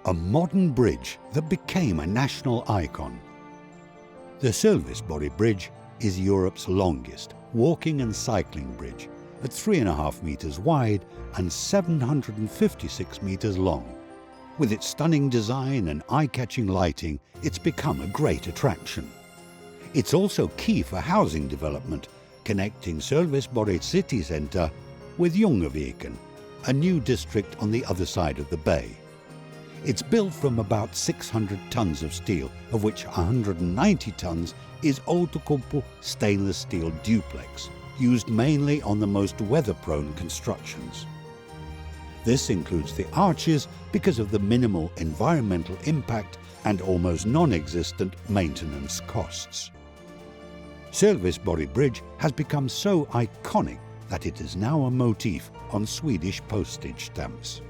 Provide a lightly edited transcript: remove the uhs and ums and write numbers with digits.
a modern bridge that became a national icon. The Sölvesborg Bridge is Europe's longest walking and cycling bridge at 3.5 meters wide and 756 meters long. With its stunning design and eye-catching lighting, it's become a great attraction. It's also key for housing development, connecting Sölvesborg city centre with Ljungaviken, a new district on the other side of the bay. It's built from about 600 tons of steel, of which 190 tons is Outokumpu stainless steel duplex, used mainly on the most weather-prone constructions. This includes the arches because of the minimal environmental impact and almost non-existent maintenance costs. Sölvesborg Bridge has become so iconic that it is now a motif on Swedish postage stamps.